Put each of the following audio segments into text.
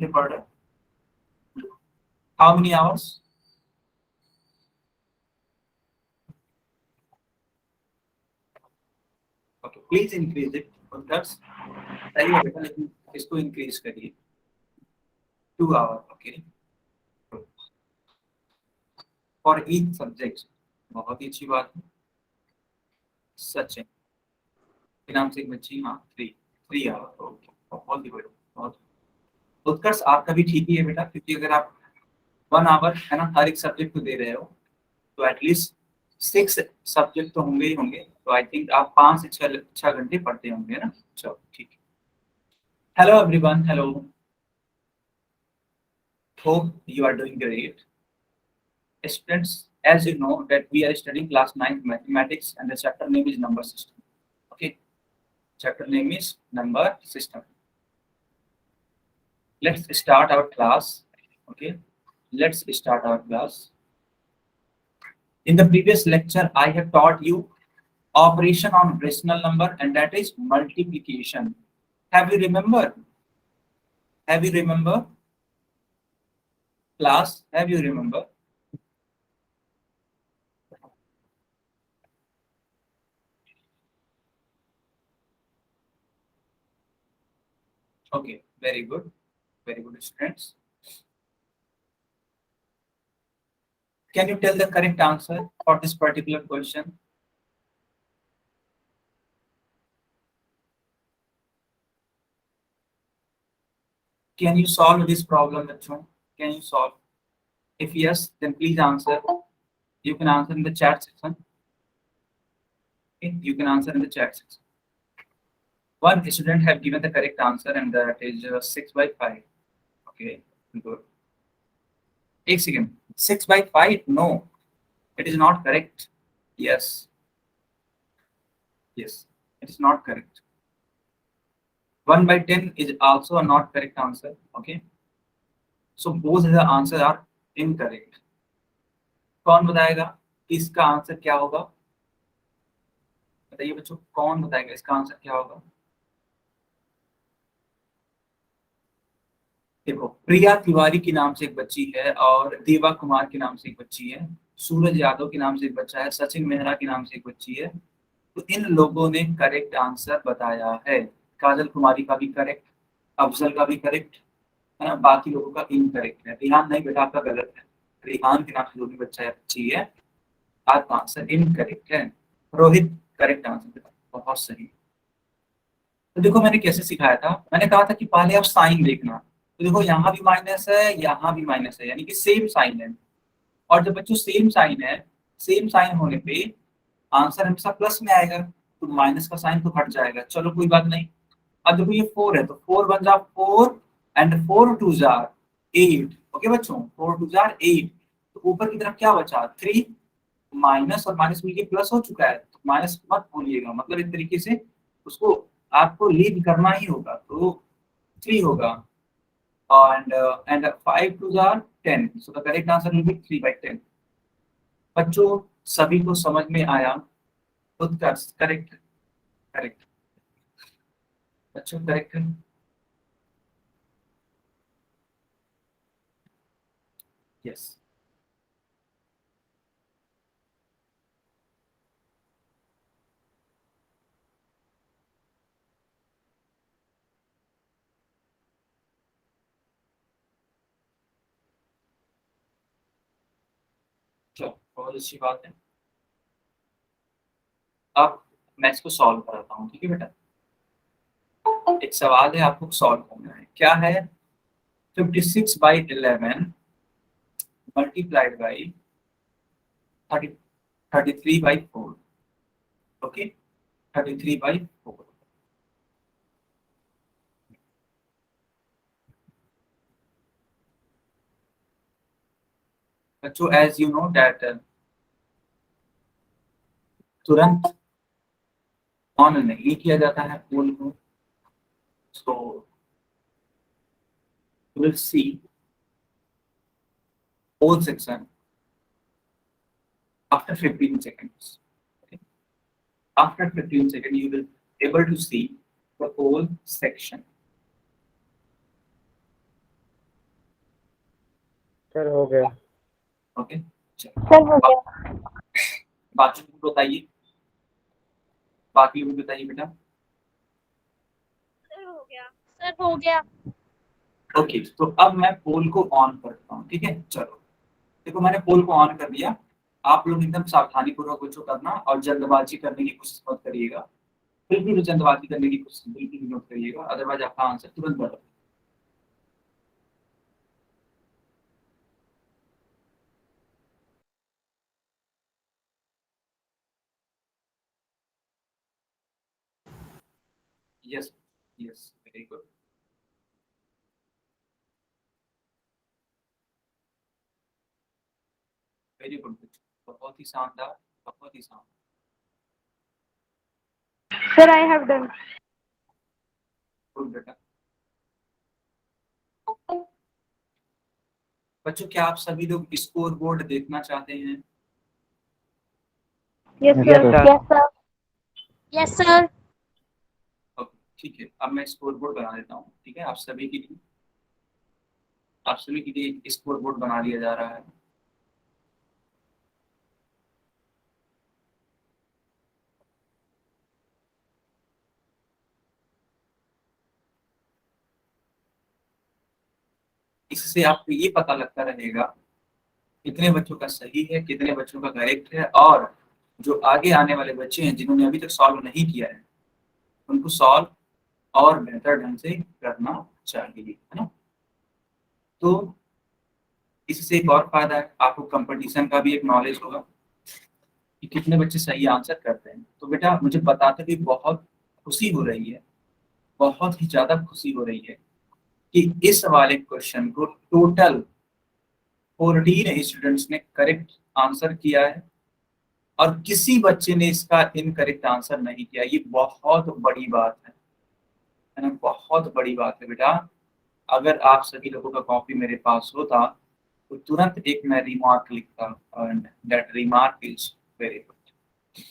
per day? How many hours? Okay, please increase it. That's सही है बेटा, लेकिन इसको increase करिए 2 hour. Okay, for each subject. बहुत ही अच्छी बात है. सचिन के नाम से एक बच्ची, हाँ 3 hour. ओके, बहुत ही बढ़िया, बहुत. उत्कर्ष आपका भी ठीक ही है बेटा, क्योंकि अगर आप 1 hour है ना हर एक सब्जेक्ट को दे रहे हो तो एटलीस्ट 6 सब्जेक्ट तो होंगे ही होंगे. तो आई थिंक आप 5 से 6 घंटे पढ़ते होंगे ना. चलो ठीक है. Hello everyone, hello. Hope you are doing great. Students, as you know that we are studying class 9 mathematics and the chapter name is number system. Okay, chapter name is number system. Let's start our class. Okay, let's start our class. In the previous lecture I have taught you operation on rational number, and that is multiplication. Have you remember? Have you remember? Class, have you remember? Okay, very good students. Can you tell the correct answer for this particular question? Can you solve this problem, bachcho? Can you solve? If yes, then please answer. You can answer in the chat section. Okay, you can answer in the chat section. One student have given the correct answer, and that is 6/5. Okay, good. 1 second. 6/5? No, it is not correct. Yes, yes, it is not correct. 1/10 is also a not correct answer. Okay, so both the answers are incorrect. कौन बताएगा कि इसका answer क्या होगा? बताइए बच्चों, कौन बताएगा इसका आंसर क्या होगा? देखो, प्रिया तिवारी के नाम से एक बच्ची है, और देवा कुमार के नाम से एक बच्ची है, सूरज यादव के नाम से एक बच्चा है, सचिन मेहरा के नाम से एक बच्ची है. तो इन लोगों ने करेक्ट आंसर बताया है. काजल कुमारी का भी करेक्ट, अफजल का भी करेक्ट है ना, बाकी लोगों का इनकरेक्ट है. रिहान नहीं बेटा, आपका गलत है. रिहान के नाम से जो भी बच्चा है बच्ची है, आपका आंसर इनकरेक्ट है. रोहित करेक्ट आंसर, बहुत सही. तो देखो मैंने कैसे सिखाया था, मैंने कहा था कि पहले आप साइन देखना. तो देखो यहाँ भी माइनस है, यहाँ भी माइनस है, यानी कि सेम साइन है. और जब बच्चों सेम साइन है, सेम साइन होने पे आंसर हमेशा प्लस में आएगा, तो माइनस का साइन तो हट जाएगा. चलो कोई बात नहीं. अब देखो ये 4 है, तो 4 बन जा 4, एंड 4 2 जार 8. ओके बच्चों, 4 2 जार 8. तो ऊपर की तरफ क्या बचा? 3. माइनस और माइनस मिलके प्लस हो चुका है, तो माइनस मत भूलिएगा, मतलब एक तरीके से उसको आपको लीव करना ही होगा. तो 3 होगा, and 5 2 are 10. So the correct answer will be 3/10. बच्चों सभी को समझ में आया? उत्कर्ष करेक्ट, करेक्ट बच्चों, करेक्ट है. यस. चलो बहुत अच्छी बात है. अब मैं इसको सॉल्व कराता हूँ, ठीक है बेटा. एक सवाल है, आपको सॉल्व करना है. क्या है? 56/11 मल्टीप्लाइड बाई 33/4. ओके, 33/4. बच्चों एज यू नो दैट तुरंत ऑन नहीं किया जाता है पोल को. So will see whole section after 15 seconds. Okay? After 15 seconds, you will able to see the whole section. Sir हो गया। ओके चलो, सर हो गया। बाकी लोग बताइए, बाकी लोग बताइए बेटा। सर हो गया। सर हो गया। ओके तो अब मैं पोल को ऑन करता हूँ, ठीक है। चलो देखो मैंने पोल को ऑन कर दिया, आप लोग एकदम सावधानी पूर्वक कुछ करना और जल्दबाजी करने की कोशिश मत करिएगा, बिल्कुल भी जल्दबाजी करने की कोशिश बिल्कुल भी मत करिएगा, अदरवाइज आपका आंसर तुरंत बदल। Yes yes very good, very good, बहुत ही शानदार, बहुत ही शानदार। Sir I have done. Good बेटा। बच्चों क्या आप सभी लोग स्कोर बोर्ड देखना चाहते हैं? Yes yes sir. Sir. Yes sir. Yes sir. Okay ठीक है, अब मैं स्कोर बोर्ड बना देता हूँ, ठीक है। आप सभी के लिए, आप सभी के लिए एक स्कोर बोर्ड बना लिया जा रहा है। इससे आपको ये पता लगता रहेगा कितने बच्चों का सही है, कितने बच्चों का करेक्ट है, और जो आगे आने वाले बच्चे हैं जिन्होंने अभी तक सॉल्व नहीं किया है उनको सॉल्व और बेहतर ढंग से करना चाहिए, है ना। तो इससे एक और फायदा है, आपको कंपटीशन का भी एक नॉलेज होगा कि कितने बच्चे सही आंसर करते हैं। तो बेटा मुझे बताते हुए बहुत खुशी हो रही है, बहुत ही ज्यादा खुशी हो रही है कि इस वाले क्वेश्चन को टोटल 14 स्टूडेंट्स ने करेक्ट आंसर किया है और किसी बच्चे ने इसका इनकरेक्ट आंसर नहीं किया। ये बहुत बड़ी बात है ना, बहुत बड़ी बात है बेटा। अगर आप सभी लोगों का कॉपी मेरे पास होता तो तुरंत एक मैं रिमार्क लिखता, and that remark is very good.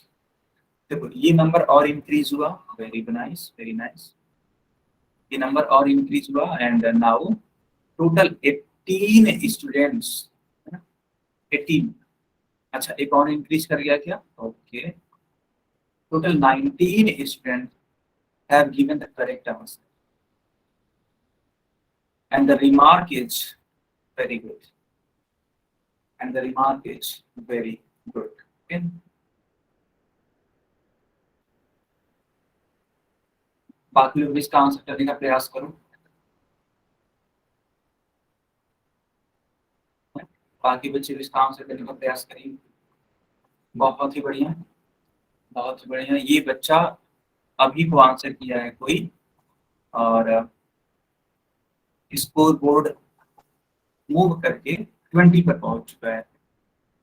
देखो ये नंबर और इंक्रीज हुआ, वेरी नाइस वेरी नाइस, ये नंबर और इंक्रीज हुआ एंड नाउ टोटल 18 स्टूडेंट्स, 18। अच्छा एक और इंक्रीज कर गया क्या? Okay total 19 student have given the correct answer and the remark is very good, and the remark is very good, okay? बाकी लोग इसका आंसर करने का प्रयास करो, बाकी बच्चे भी इसका आंसर करने का प्रयास करेंगे। बहुत ही बढ़िया, बहुत ही बढ़िया। ये बच्चा अभी को आंसर किया है कोई, और स्कोर बोर्ड मूव करके 20 पर पहुंच चुका है,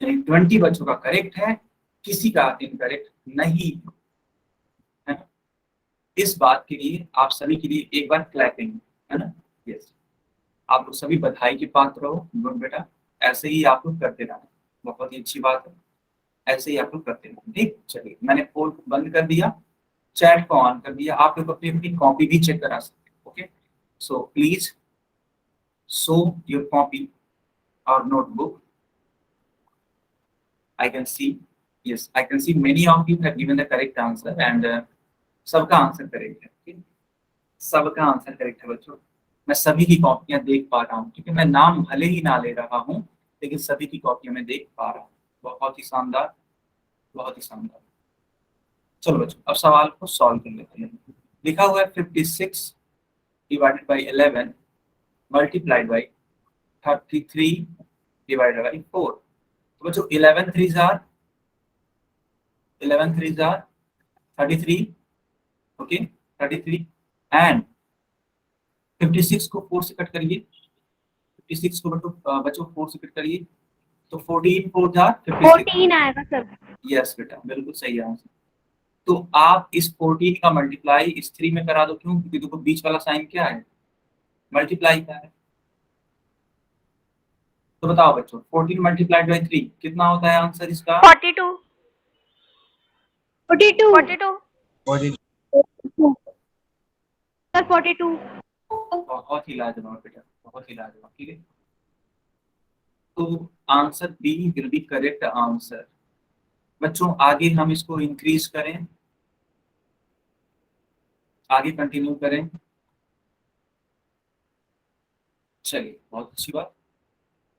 यानी 20 बच्चों का करेक्ट है, किसी का इनकरेक्ट नहीं है। इस बात के लिए आप सभी के लिए एक बार क्लैपिंग, है ना। यस आप लोग सभी बधाई के पात्र रहो, गुड बेटा, ऐसे ही आप लोग करते रहना, बहुत ही अच्छी बात है, ऐसे ही आप लोग करते रहना, ठीक। चलिए मैंने पोल को बंद कर दिया, चैट को ऑन कर दिया, आप लोग अपनी अपनी कॉपी भी चेक करा सकते हैं, okay. So please show your copy और notebook. I can see, yes, I can see many of you have given the correct answer and सबका आंसर करेक्ट है, ठीक है? सबका आंसर करेक्ट है बच्चों, मैं सभी की कॉपियां देख पा रहा हूँ, क्योंकि मैं नाम भले ही ना ले रहा हूँ लेकिन सभी की कॉपियां मैं देख पा रहा हूँ। बहुत ही शानदार, बहुत ही शानदार। चलो बच्चों अब सवाल को सॉल्व कर लेते हैं। लिखा हुआ है 56 divided by 11 multiplied by 33 divided by 4। तो बच्चों 11 3 आर 33, ओके 33 एंड 56 को 4 से कट करिए, 56 को बच्चों 4 से कट करिए तो 14 4 जा 56। 14 आएगा सर। यस बेटा बिल्कुल सही आंसर। तो आप इस 14 का मल्टीप्लाई इस 3 में करा दो, क्यों? क्योंकि देखो बीच वाला साइन क्या है, मल्टीप्लाई का है। तो बताओ बच्चों 14 मल्टीप्लाइड बाई 3 कितना होता है आंसर इसका? 42। 42। 42 सर 42। बहुत ही लाजवाब बेटा, बहुत ही लाजवाब, ठीक है। तो answer B will be correct answer. बच्चों आगे हम इसको इंक्रीज करें, आगे कंटिन्यू करें। चलिए, बहुत अच्छी बात।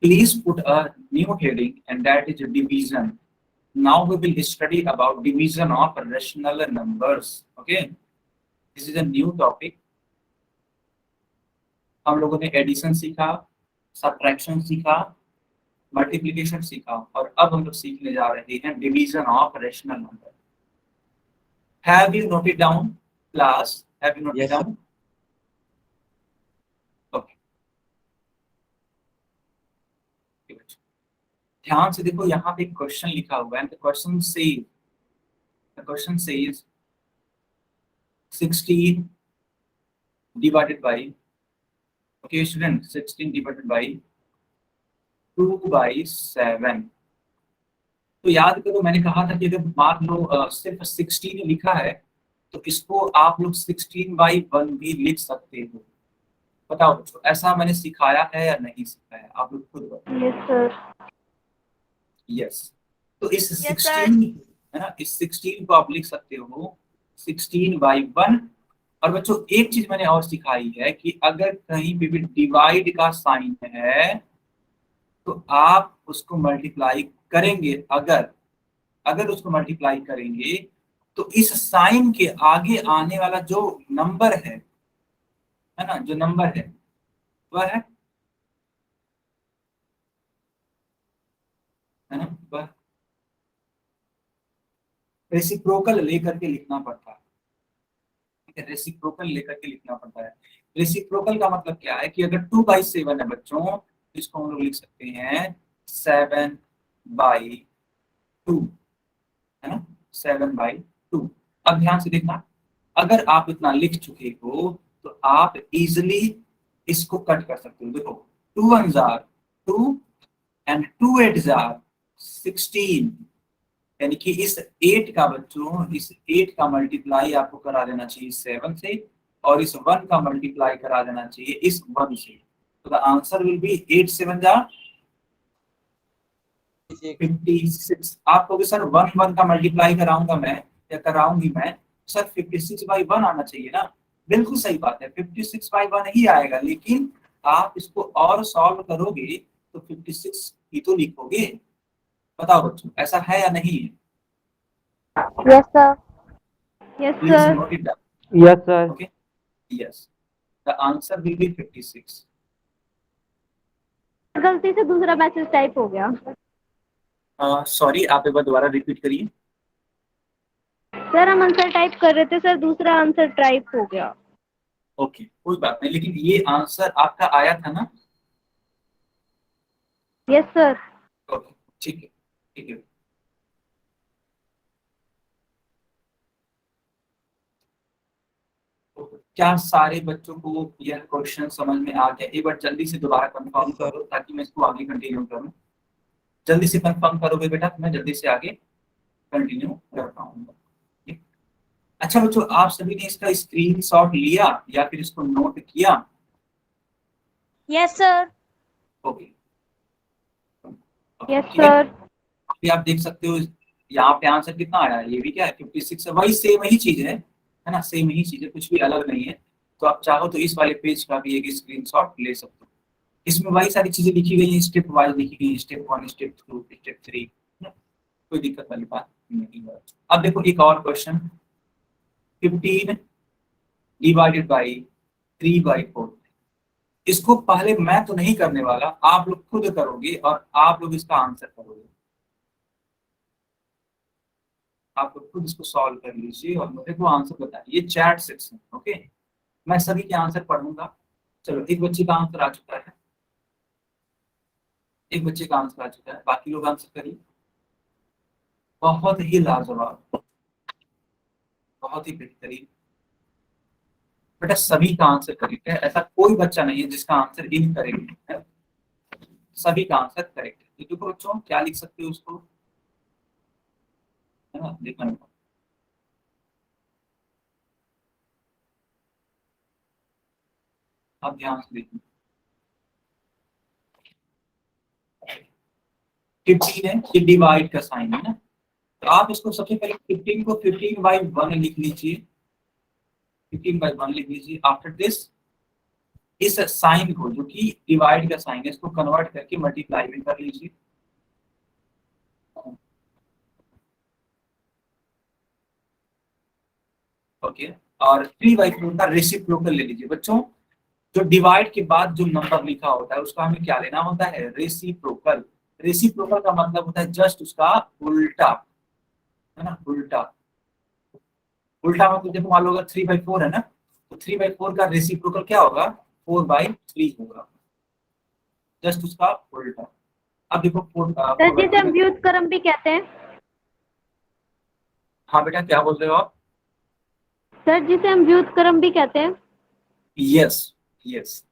Please put a new heading and that is division. Now we will study about division of rational numbers. Okay, this is a new topic. हम लोगों ने एडिशन सीखा, सब्ट्रैक्शन सीखा, मल्टीप्लिकेशन सीखा, और अब हम लोग सीखने जा रहे हैं division of rational number. Have you noted down class? Have you noted Yes, sir. Down? Okay, ध्यान से देखो, यहाँ पे एक क्वेश्चन लिखा हुआ है। Question says 16 divided by, okay student, 16 divided by 2/7। तो याद करो, मैंने कहा था कि अगर मान लो सिर्फ 16 लिखा है तो इसको आप लोग 16/1 भी लिख सकते हो। बताओ बच्चों, ऐसा मैंने सिखाया है या नहीं सिखाया? आप लोग खुद बताओ। Yes sir. यस, तो इस Yes, 16 है ना, इस 16 को आप लिख सकते हो 16/1। और बच्चों एक चीज मैंने और सिखाई है कि अगर कहीं पे भी डिवाइड का साइन है तो आप उसको मल्टीप्लाई करेंगे। अगर अगर उसको मल्टीप्लाई करेंगे तो इस साइन के आगे आने वाला जो नंबर है ना, जो नंबर है वह है ना, वह रेसिप्रोकल लेकर के लिखना पड़ता है। रेसिप्रोकल लेकर के लिखना पड़ता है। रेसिप्रोकल का मतलब क्या है कि अगर 2/7 है बच्चों, तो इसको हम लोग लिख सकते हैं 7/2, है ना, 7/2। अब ध्यान से देखना, अगर आप इतना लिख चुके हो तो आप इजिली इसको कट कर सकते हो। देखो, 2 1s are 2 and 2 8s are 16। यानी कि इस 8 का बच्चों, इस 8 का मल्टीप्लाई आपको करा देना चाहिए 7 से, और इस 1 का मल्टीप्लाई करा देना चाहिए इस 1 से। तो द आंसर विल बी 8 7 जा 56। आप कहोगे सर 1 1 का मल्टीप्लाई कराऊंगा मैं या कराऊंगी मैं, सर 56/1 आना चाहिए ना। बिल्कुल सही बात है, 56/1 ही आएगा, लेकिन आप इसको और सॉल्व करोगे तो 56 ही तो लिखोगे। बताओ बच्चों, ऐसा है या नहीं है? Yes sir. Yes Please sir. note it down. Yes, sir. Okay. Yes. The answer will be 56. गलती से दूसरा मैसेज टाइप हो गया। सॉरी, आप एक बार दोबारा रिपीट करिए। सर हम आंसर टाइप कर रहे थे सर, दूसरा आंसर टाइप हो गया। ओके, कोई बात नहीं, लेकिन ये आंसर आपका आया था ना? Yes sir. ओके, ठीक है, ठीक है। तो क्या सारे बच्चों को यह क्वेश्चन समझ में आ गया? एक बार जल्दी से दोबारा कंफर्म Yes, sir. करो ताकि मैं इसको आगे कंटिन्यू करूं। जल्दी से कंफर्म करोगे बेटा तो मैं जल्दी से आगे कंटिन्यू कर पाऊंगा। ठीक? अच्छा बच्चों, आप सभी ने इसका स्क्रीनशॉट लिया या फिर इसको नोट किया? Yes sir. ओके, यस ठीक है। सर। अभी आप देख सकते हो यहाँ पे आंसर कितना आया है, ये भी क्या है 56 है। वही सेम ही चीज है ना, सेम ही चीज है, कुछ भी अलग नहीं है। तो आप चाहो तो इस वाले पेज का भी एक स्क्रीनशॉट ले सकते हो। इसमें वही सारी चीजें लिखी गई हैं, स्टेप वाइज लिखी गई हैं, स्टेप 1 स्टेप 2 स्टेप 3। कोई दिक्कत वाली बात नहीं है। अब देखो एक और क्वेश्चन, 15 डिवाइडेड बाई 3/4। इसको पहले मैं तो नहीं करने वाला, आप लोग खुद करोगे और आप लोग इसका आंसर करोगे। आप लोग खुद इसको सॉल्व कर लीजिए और मुझे को आंसर बताइए चैट सेक्शन। ओके, मैं सभी के आंसर पढ़ूंगा। चलो, एक बच्चे का आंसर आ चुका है, एक बच्चे का आंसर आ चुका है, बाकी लोग आंसर करिए। बहुत ही लाजवाब, बहुत ही बेहतरीन। बेटा सभी का आंसर करेक्ट है, ऐसा कोई बच्चा नहीं है जिसका आंसर इनकरेक्ट है। सभी का आंसर करेक्ट है। तो देखो बच्चों, क्या लिख सकते हो उसको, है ना, देखना। आप ध्यान से देखिए। 15 है, ये डिवाइड का साइन है ना, तो आप इसको सबसे पहले 15 को 15/1 लिख लीजिए, 15/1 लिख लीजिए। आफ्टर दिस इस साइन को जो कि डिवाइड का साइन है इसको कन्वर्ट करके मल्टीप्लाई भी कर लीजिए। ओके, और 3/4 का रेसिप्रोकल ले लीजिए। बच्चों जो डिवाइड के बाद जो नंबर लिखा होता है उसका हमें क्या लेना होता है, रेसिप्रोकल। रेसिप्रोकल का मतलब होता है जस्ट उसका उल्टा, है ना, उल्टा। उल्टा मतलब देखो मान लो अगर 3/4 है ना, तो 3/4 का रेसिप्रोकल क्या होगा, 4/3 होगा, जस्ट उसका उल्टा। अब देखो सर जिसे हम व्युत्क्रम भी कहते हैं। हाँ बेटा क्या बोल रहे हो आप? सर जिसे हम व्युत्क्रम भी कहते हैं। यस यस,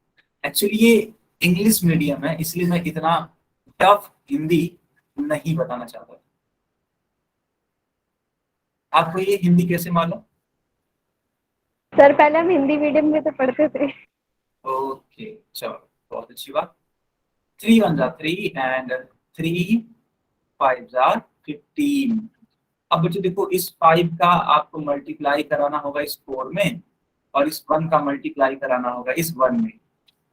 एक्चुअली ये इंग्लिश मीडियम है इसलिए मैं इतना टफ हिंदी नहीं बताना चाहता। आपको ये हिंदी कैसे मालूम? सर पहले हम हिंदी मीडियम में तो पढ़ते थे। ओके चलो बहुत अच्छी बात। 3 1 3 एंड 3 5 15। अब बच्चों देखो इस 5 का आपको मल्टीप्लाई कराना होगा इस 4 में, और इस 1 का मल्टीप्लाई कराना होगा इस 1 में।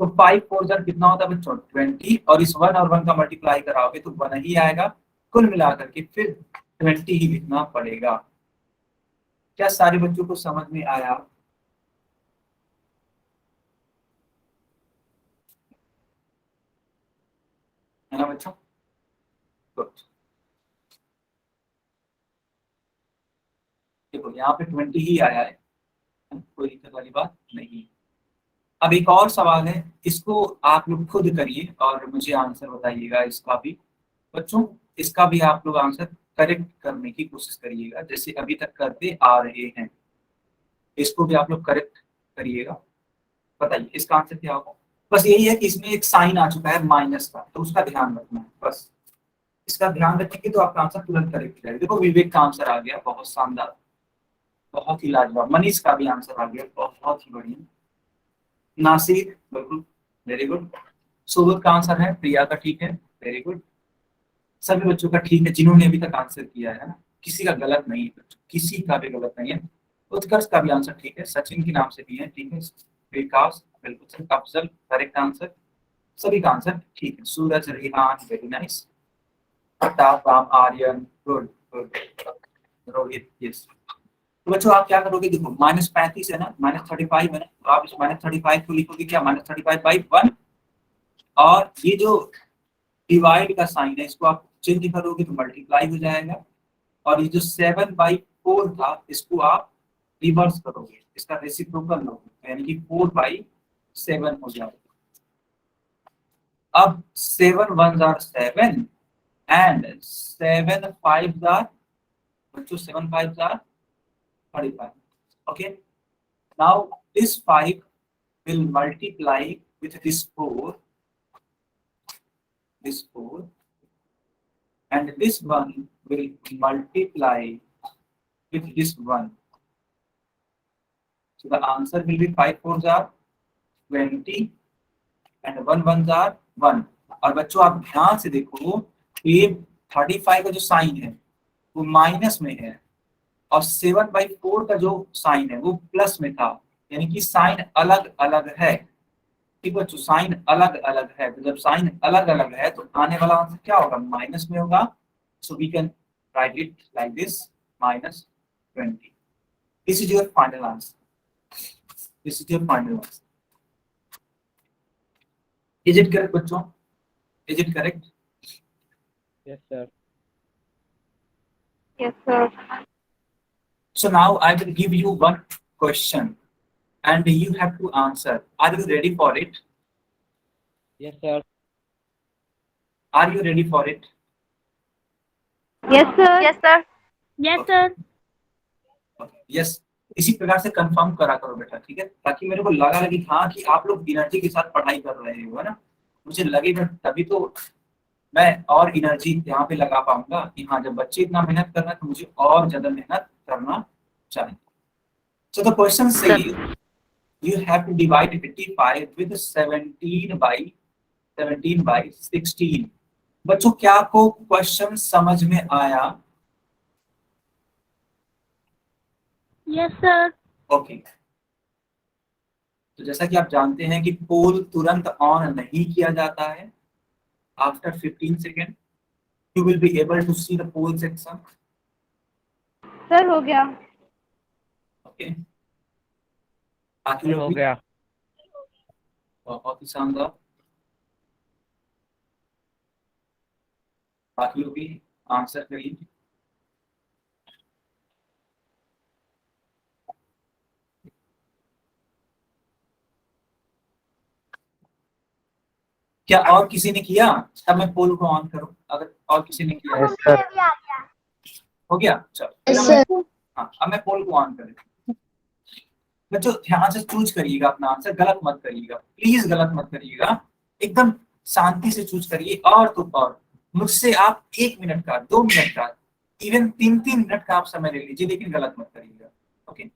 तो 5 4 जार कितना होता है बच्चों, 20, और इस 1 और 1 का मल्टीप्लाई कराओगे तो 1 ही आएगा। कुल मिलाकर के फिर 20 ही लिखना पड़ेगा। क्या सारे बच्चों को समझ में आया? है ना बच्चों? गुड। देखो यहाँ पे 20 ही आया है, कोई दिक्कत वाली बात नहीं। अब एक और सवाल है, इसको आप लोग खुद करिए और मुझे आंसर बताइएगा इसका भी। बच्चों इसका भी आप लोग आंसर करेक्ट करने की कोशिश करिएगा जैसे अभी तक करते आ रहे हैं। इसको भी आप लोग करेक्ट करिएगा। बताइए इसका आंसर क्या होगा? बस यही है कि इसमें एक साइन आ चुका है माइनस का, तो उसका ध्यान रखना है बस। इसका ध्यान रखेंगे तो आपका आंसर तुरंत करेक्ट हो जाएगा। देखो विवेक का आंसर आ गया, बहुत शानदार, बहुत ही लाजवाब। मनीष का भी आंसर आ गया, बहुत ही बढ़िया। नासिर बिल्कुल, वेरी गुड। सुबोध का आंसर है, प्रिया का ठीक है, वेरी गुड। सभी बच्चों का ठीक है जिन्होंने अभी तक आंसर किया है ना, किसी का गलत नहीं है बच्चों, किसी का भी गलत नहीं है। उत्कर्ष का भी आंसर ठीक है, सचिन के नाम से भी है ठीक है, विकास बिल्कुल सही, अफजल करेक्ट आंसर, सभी का आंसर ठीक है। Suraj, Rihan very nice, Pratap, Ram, Aryan good good, Rohit yes. तो बच्चों आप क्या करोगे, देखो -35 है ना, -35 है ना, तो आप इस -35 को लिखोगे क्या, -35/1, और ये जो डिवाइड का साइन है इसको आप चेंज करोगे तो मल्टीप्लाई हो जाएगा, और ये जो 7/4 था इसको आप रिवर्स करोगे, इसका रेसिप्रोकल लोगे, यानी कि 4/7 हो जाएगा। अब 7 1 7 एंड 7 5 बच्चों 7 5 35। Okay, now this 5 will multiply with this 4, and this 1 will multiply with this 1. So the answer will be 5 4 are 20 and 1 1 are 1. और बच्चों आप ध्यान से देखो ये 35 का जो साइन है वो माइनस में है, और 7/4 का जो साइन है वो प्लस में था, यानी कि साइन अलग अलग है। ठीक बच्चों, साइन अलग अलग है, तो जब साइन अलग अलग है तो आने वाला आंसर क्या होगा, माइनस में होगा। So we can write it like this, -20। This is your final answer, this is your final answer. Is it correct बच्चों, is it correct? Yes, sir. Yes sir. So now I will give you one question and you have to answer. Are you ready for it? Yes, sir. Are you ready for it? Yes sir. Yes sir. Yes sir. Yes. इसी प्रकार से confirm करा करो बेटा, ठीक है, ताकि मेरे को लगा कि हाँ कि आप लोग एनर्जी के साथ पढ़ाई कर रहे हो, है ना, मुझे लगेगा तभी तो मैं और एनर्जी यहाँ पे लगा पाऊंगा कि हाँ जब बच्चे इतना मेहनत कर रहे हैं तो मुझे और ज्यादा मेहनत करना चाहिए। So the question says you have to divide 55 with 17/16. बच्चों क्या आपको क्वेश्चन समझ में आया? Yes sir. ओके, तो जैसा कि आप जानते हैं कि पोल तुरंत ऑन नहीं किया जाता है। After 15 second you will be able to see the poll section. Sir हो गया। ओके, बाकी सर लोग हो भी? गया। बहुत ही शानदार। बाकी लोग भी आंसर करिए। क्या और किसी ने किया? तब मैं पोल को ऑन करूं, अगर और किसी ने किया? Yes sir. हो गया, चलो यस मैं, सर। हाँ अब मैं पोल को ऑन कर देता हूं। बच्चों ध्यान से चूज करिएगा अपना आंसर, गलत मत करिएगा, प्लीज गलत मत करिएगा। एकदम शांति से चूज करिए। और तो और मुझसे आप 1 मिनट का, 2 मिनट का, इवन 3-3 मिनट का आप समय ले लीजिए, लेकिन गलत मत करिएगा। ओके,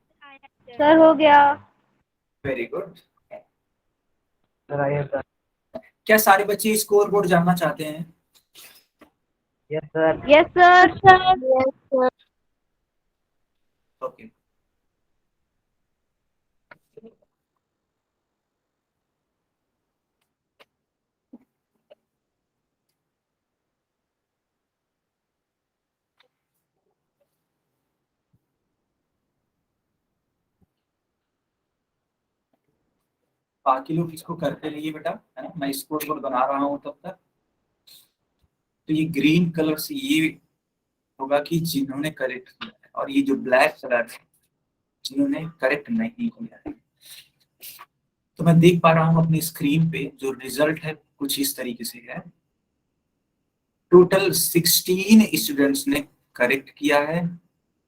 सर हो गया। Very good. सर आइए सर। क्या सारे बच्चे स्कोर बोर्ड जानना चाहते हैं? Yes sir. Yes sir. Yes sir. Okay, बाकी लोग इसको करते रहिए बेटा, है ना, मैं स्कोर बोर्ड बना रहा हूँ तब तक। तो ये ग्रीन कलर से ये होगा कि जिन्होंने करेक्ट किया है, और ये जो ब्लैक कलर है जिन्होंने करेक्ट नहीं किया है। तो मैं देख पा रहा हूँ अपनी स्क्रीन पे जो रिजल्ट है कुछ इस तरीके से है। टोटल 16 स्टूडेंट्स ने करेक्ट किया है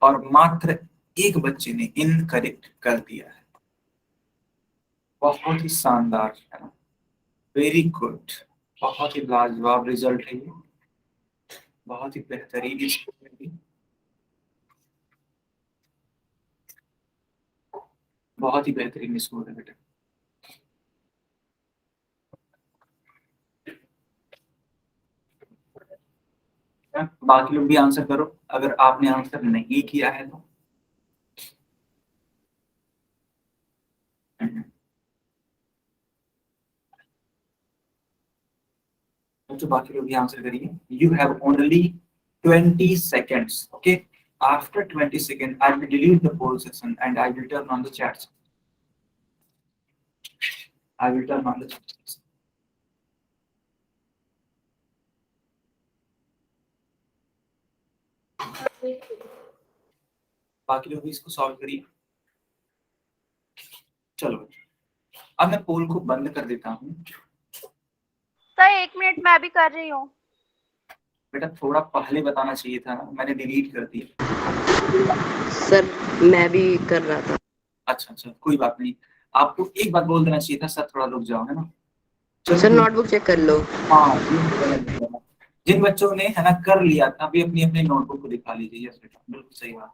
और मात्र एक बच्चे ने इनकरेक्ट कर दिया है। बहुत ही शानदार, है ना, वेरी गुड। बहुत ही लाजवाब रिजल्ट है ये, बहुत ही बेहतरीन स्कोर है ये। बहुत ही बेहतरीन स्कोर है बेटा। बाकी लोग भी आंसर करो अगर आपने आंसर नहीं किया है तो। तो बाकी लोग भी आंसर करिए। You have only 20 seconds. Okay, after 20 seconds I will delete the poll section and I will turn on the chat. I will turn on the chat. बाकी लोग भी इसको सॉल्व करिए। चलो अब मैं पोल को बंद कर देता हूँ। सर 1 मिनट मैं भी कर रही हूँ। बेटा थोड़ा पहले बताना चाहिए था ना, मैंने डिलीट कर दिया। सर मैं भी कर रहा था। अच्छा अच्छा, कोई बात नहीं, आपको एक बात बोल देना चाहिए था, सर थोड़ा रुक जाओ, है ना। सर नोटबुक चेक कर लो। हाँ, जिन बच्चों ने, है ना, कर लिया था अभी अपनी अपनी नोटबुक को दिखा लीजिए। यस बेटा, बिल्कुल सही बात,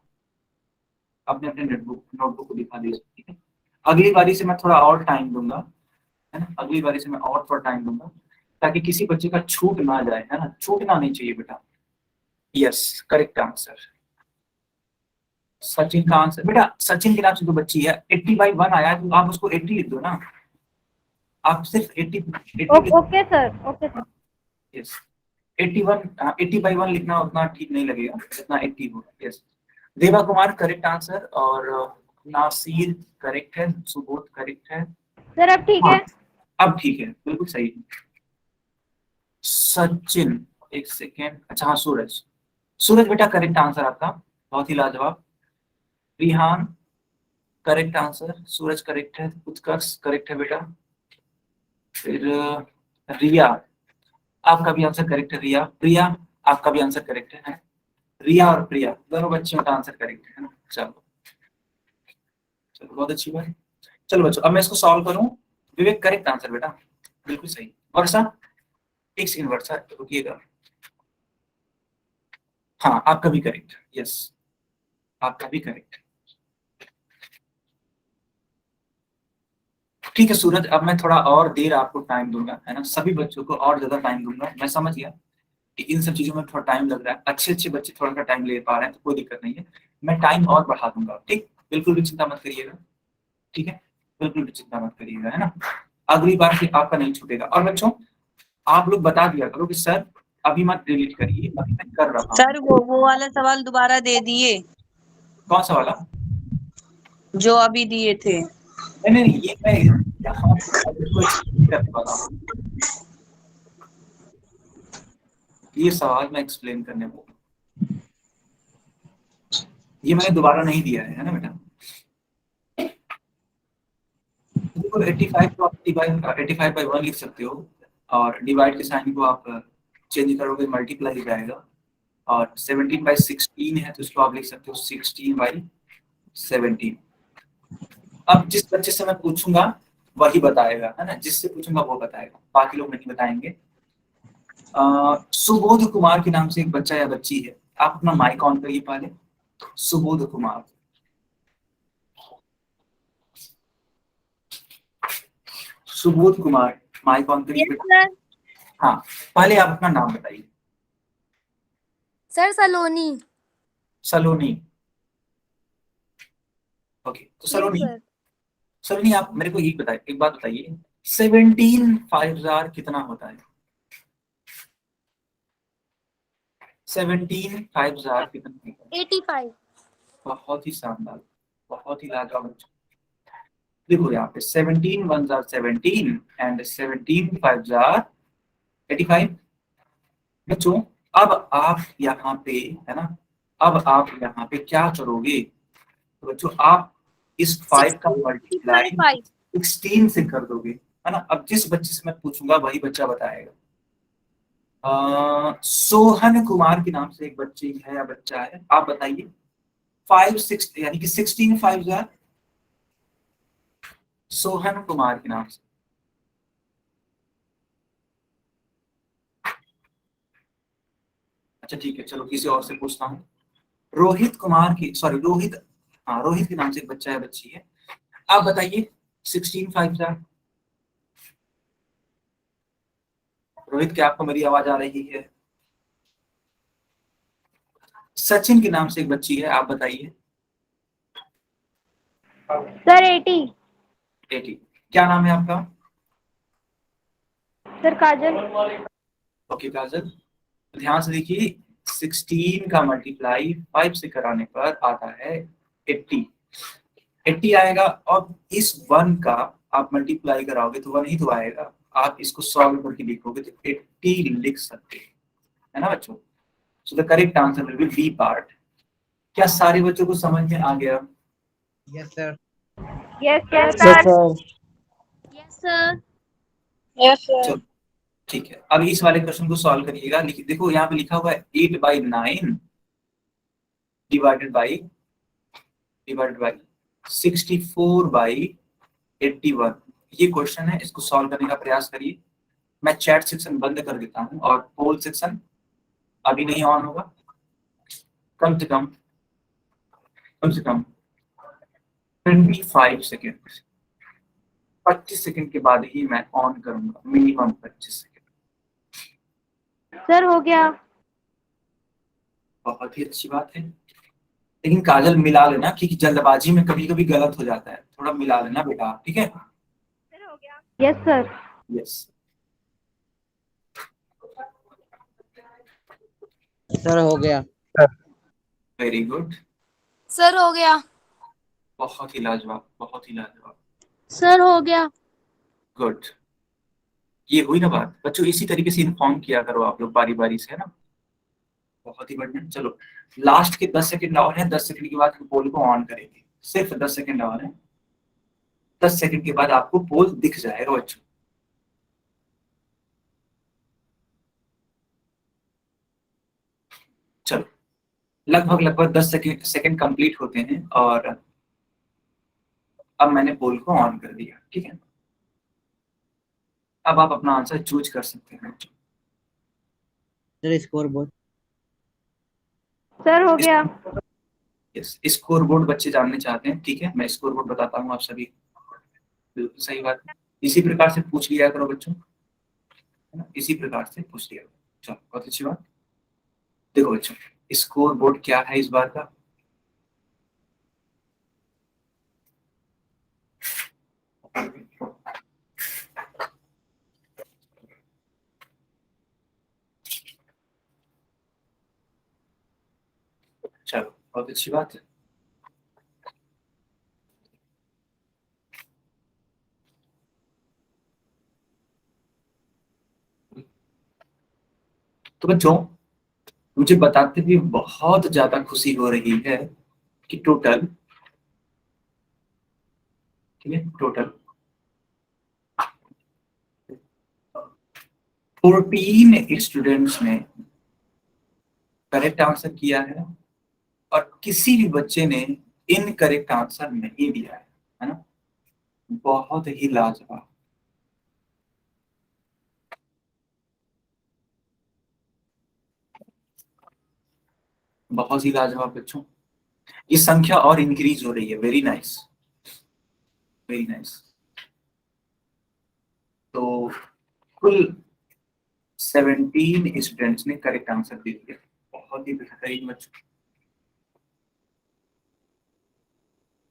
अपने अपने नोटबुक को दिखा दीजिए, ठीक है। अगली बारी से मैं थोड़ा और टाइम दूंगा, है ना, अगली बारी से मैं और थोड़ा टाइम दूंगा ताकि किसी बच्चे का छूट ना जाए, है ना, छूटना नहीं चाहिए बेटा। यस, करेक्ट आंसर सचिन का आंसर। बेटा सचिन के नाम से जो बच्ची है 80/1 आया है, तो आप उसको 80 लिख दो ना, आप सिर्फ 80 okay sir. Okay sir. Yes 81, 80/1 लिखना उतना ठीक नहीं लगेगा जितना 80 हो। यस, देवा कुमार करेक्ट आंसर, और नासिर करेक्ट है, सुबोध करेक्ट है। सर अब ठीक हाँ, है। अब ठीक है, बिल्कुल सही है। सचिन, एक सेकेंड, अच्छा हाँ, सूरज, सूरज बेटा करेक्ट आंसर आपका, बहुत ही लाजवाब। रिहान करेक्ट आंसर, सूरज करेक्ट है, उत्कर्ष करेक्ट है बेटा। फिर रिया, आपका भी आंसर करेक्ट है। रिया, प्रिया आपका भी आंसर करेक्ट है। रिया और प्रिया दोनों बच्चियों का आंसर करेक्ट है ना। चलो चलो, बहुत अच्छी बात। चलो बच्चों अब मैं इसको सॉल्व करूं। विवेक करेक्ट आंसर बेटा, बिल्कुल सही। वर्षा, एक सेकंड वर्षा रुकिएगा। हाँ आपका भी करेक्ट, यस आपका भी करेक्ट। ठीक है सूरज, अब मैं थोड़ा और देर आपको टाइम दूंगा, है ना, सभी बच्चों को और ज्यादा टाइम दूंगा, मैं समझ गया। इन सब चीजों में थोड़ा टाइम लग रहा है, अच्छे अच्छे बच्चे थोड़ा सा टाइम ले पा रहे हैं तो कोई दिक्कत नहीं है, मैं टाइम और बढ़ा दूंगा, ठीक, बिल्कुल भी चिंता मत करिएगा, ठीक है, बिल्कुल भी चिंता मत करिएगा, है ना, अगली बार से आपका नहीं छूटेगा। और बच्चों आप लोग बता दिया करो कि सर अभी मत डिलीट करिए, अभी मैं कर रहा हूँ। सर वो वाला सवाल दोबारा दे दिए, कौन सा वाला? जो अभी दिए थे। नहीं नहीं ये मैं यहाँ इसको explain करने वाला हूँ, ये सवाल मैं एक्सप्लेन करने वाला हूँ, ये मैंने दोबारा नहीं दिया है ना बेटा। देखो 85 को आप 85 by 1 लिख सकते हो, और डिवाइड के साइन को आप चेंज करोगे मल्टीप्लाई हो जाएगा, और 17 by 16 है तो इसको आप लिख सकते हो 16 by 17। अब जिस बच्चे से मैं पूछूंगा वही बताएगा, है ना, जिससे पूछूंगा वो बताएगा, बाकी लोग नहीं बताएंगे। सुबोध कुमार के नाम से एक बच्चा या बच्ची है, आप अपना माइक ऑन करिए पहले। सुबोध कुमार, सुबोध कुमार माइक ऑन करिए बेटा। हाँ पहले आप अपना नाम बताइए। सर सलोनी। सलोनी, ओके, तो सलोनी, सलोनी आप मेरे को एक बताइए, एक बात बताइए, 17 5 कितना होता है? 17 5 कितना होता है? 85। बहुत ही शानदार, बहुत ही लाजवाब बच्चा। देखो यहाँ पे 17 1 17 एंड 17 5 85। बच्चों अब आप यहाँ पे, है ना, अब आप यहाँ पे क्या करोगे? तो बच्चों आप इस 5 का मल्टीप्लाई 16 से कर दोगे, है ना। अब जिस बच्चे से मैं पूछूंगा वही बच्चा बताएगा। सोहन कुमार के नाम से एक बच्ची है या बच्चा है, आप बताइए। 5 6 यानी कि 16 5 सोहन कुमार के नाम से। अच्छा ठीक है, चलो किसी और से पूछता हूँ। रोहित कुमार की, सॉरी रोहित, हाँ रोहित के नाम से एक बच्चा है बच्ची है, आप बताइए 16 5 रोहित, क्या आपको मेरी आवाज आ रही है? सचिन के नाम से एक बच्ची है, आप बताइए। सर 80। 80, क्या नाम है आपका? सर काजल। ओके काजल, ध्यान से देखिए, 16 का मल्टीप्लाई 5 से कराने पर आता है 80, 80 आएगा, और इस 1 का आप मल्टीप्लाई कराओगे तो 1 ही तो आएगा, आप इसको सॉल्व करके लिखोगे तो 80 लिख सकते हैं, है ना बच्चों। So the correct answer will be B part. क्या सारे बच्चों को समझ में आ गया? Yes sir. Yes sir. Yes sir. Yes चलो ठीक है, अब इस वाले क्वेश्चन को सॉल्व करिएगा। देखो यहाँ पे लिखा हुआ है 8 by 9 डिवाइडेड बाई 64 by 81। ये क्वेश्चन है, इसको सॉल्व करने का प्रयास करिए। मैं चैट सेक्शन बंद कर देता हूँ और पोल सेक्शन अभी नहीं ऑन होगा, कम से कम 25 सेकेंड, 25 सेकेंड के बाद ही मैं ऑन करूंगा, मिनिमम 25 सेकेंड। सर हो गया। बहुत ही अच्छी बात है, लेकिन काजल मिला लेना, क्योंकि जल्दबाजी में कभी कभी गलत हो जाता है, थोड़ा मिला लेना बेटा, ठीक है? सर हो गया। Yes sir. यस, सर हो गया। वेरी गुड, सर हो गया। बहुत ही लाजवाब, बहुत ही लाजवाब, सर हो गया। गुड। ये हुई ना बात बच्चों, इसी तरीके से इन्फॉर्म किया करो आप लोग बारी बारी से, है ना। बहुत ही बढ़िया। चलो लास्ट के 10 सेकंड और हैं, 10 सेकंड के बाद पोल को ऑन करेंगे, सिर्फ 10 सेकंड और हैं, 10 सेकंड के बाद आपको पोल दिख जाएगा बच्चों। चलो लगभग 10 सेकंड कंप्लीट होते हैं, और अब मैंने पोल को ऑन कर दिया, ठीक है। अब आप अपना आंसर चूज कर सकते हैं। Sir score board. सर हो गया। यस, स्कोर बोर्ड बच्चे जानने चाहते हैं, ठीक है, मैं स्कोर बोर्ड बताता हूँ आप सभी। बिल्कुल सही बात है, इसी प्रकार से पूछ लिया करो बच्चों, है ना, इसी प्रकार से पूछ लिया करो। चलो बहुत अच्छी बात। देखो बच्चों, स्कोर बोर्ड क्या है इस बार का? चलो बहुत अच्छी बात है। तो बच्चों, मुझे बताते हुए बहुत ज्यादा खुशी हो रही है कि टोटल, ठीक है, टोटल 14 स्टूडेंट्स ने करेक्ट आंसर किया है और किसी भी बच्चे ने इनकरेक्ट आंसर नहीं दिया है ना? बहुत ही लाजवाब। बहुत ही लाजवाब बच्चों, ये संख्या और इंक्रीज हो रही है। Very nice, very nice. तो कुल 17 स्टूडेंट्स ने करेक्ट आंसर दे दिया। बहुत ही बेहतरीन बच्चों,